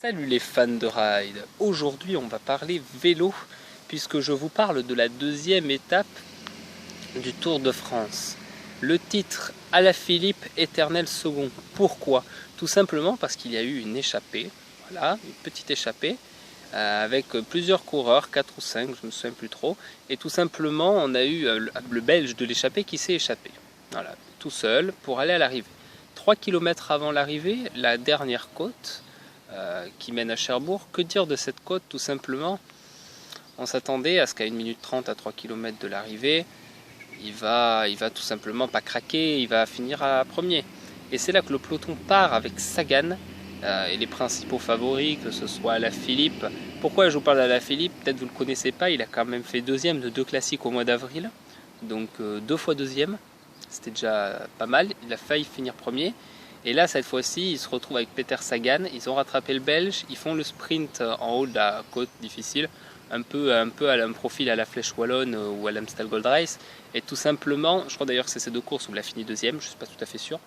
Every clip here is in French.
Salut les fans de ride, aujourd'hui on va parler vélo puisque je vous parle de la deuxième étape du Tour de France. Le titre Alaphilippe éternel second. Pourquoi? Tout simplement parce qu'il y a eu une échappée, voilà, une petite échappée avec plusieurs coureurs, 4 ou 5, je ne me souviens plus trop, et tout simplement on a eu le Belge de l'échappée qui s'est échappé, voilà, tout seul pour aller à l'arrivée. 3 km avant l'arrivée, la dernière côte qui mène à Cherbourg. Que dire de cette côte? Tout simplement, on s'attendait à ce qu'à 1 minute 30 à 3 km de l'arrivée, il va tout simplement pas craquer, il va finir à premier. Et c'est là que le peloton part avec Sagan et les principaux favoris, que ce soit Alaphilippe. Pourquoi je vous parle d'Alaphilippe? Peut-être vous ne le connaissez pas, il a quand même fait deuxième de 2 classiques au mois d'avril, donc 2 fois deuxième, c'était déjà pas mal, il a failli finir premier. Et là, cette fois-ci, ils se retrouvent avec Peter Sagan. Ils ont rattrapé le Belge. Ils font le sprint en haut de la côte difficile, un peu à un profil à la Flèche Wallonne ou à l'Amstel Gold Race. Et tout simplement, je crois d'ailleurs que c'est ces deux courses où il a fini deuxième, je ne suis pas tout à fait sûr.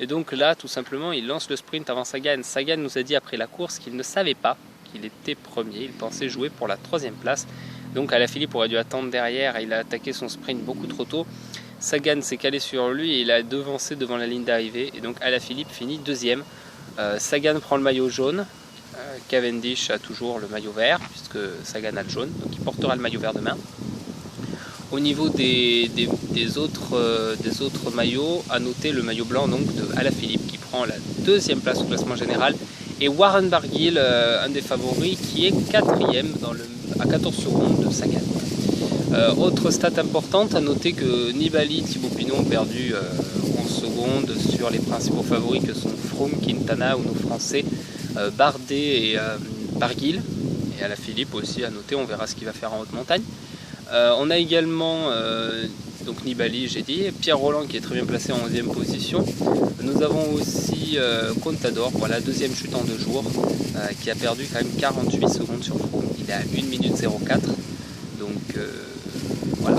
Et donc là, tout simplement, il lance le sprint avant Sagan. Sagan nous a dit après la course qu'il ne savait pas qu'il était premier. Il pensait jouer pour la 3e place. Donc Alaphilippe aurait dû attendre derrière et il a attaqué son sprint beaucoup trop tôt. Sagan s'est calé sur lui et il a devancé devant la ligne d'arrivée. Et donc Alaphilippe finit deuxième. Sagan prend le maillot jaune. Cavendish a toujours le maillot vert puisque Sagan a le jaune. Donc il portera le maillot vert demain. Au niveau des autres maillots, à noter le maillot blanc donc, de Alaphilippe qui prend la 2e place au classement général. Et Warren Barguil, un des favoris, qui est 4e à 14 secondes de Sagan. Autre stat importante, à noter que Nibali, Thibaut Pinot ont perdu 11 secondes sur les principaux favoris que sont Froome, Quintana ou nos Français Bardet et Barguil. Et Alaphilippe aussi à noter, on verra ce qu'il va faire en haute montagne. On a également donc Nibali, j'ai dit, Pierre Roland qui est très bien placé en 11e position. Nous avons aussi Contador, voilà, 2e chute en 2 jours, qui a perdu quand même 48 secondes sur Froome. Il est à 1 minute 04. Donc voilà,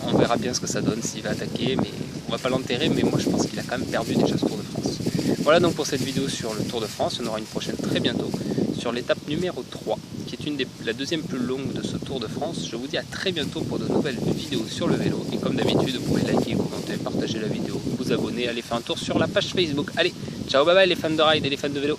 on verra bien ce que ça donne s'il va attaquer, mais on va pas l'enterrer, mais moi je pense qu'il a quand même perdu déjà ce Tour de France. Voilà donc pour cette vidéo sur le Tour de France, on aura une prochaine très bientôt sur l'étape numéro 3, qui est la 2e plus longue de ce Tour de France. Je vous dis à très bientôt pour de nouvelles vidéos sur le vélo, et comme d'habitude vous pouvez liker, commenter, partager la vidéo, vous abonner, aller faire un tour sur la page Facebook. Allez, ciao, bye bye les fans de ride et les fans de vélo.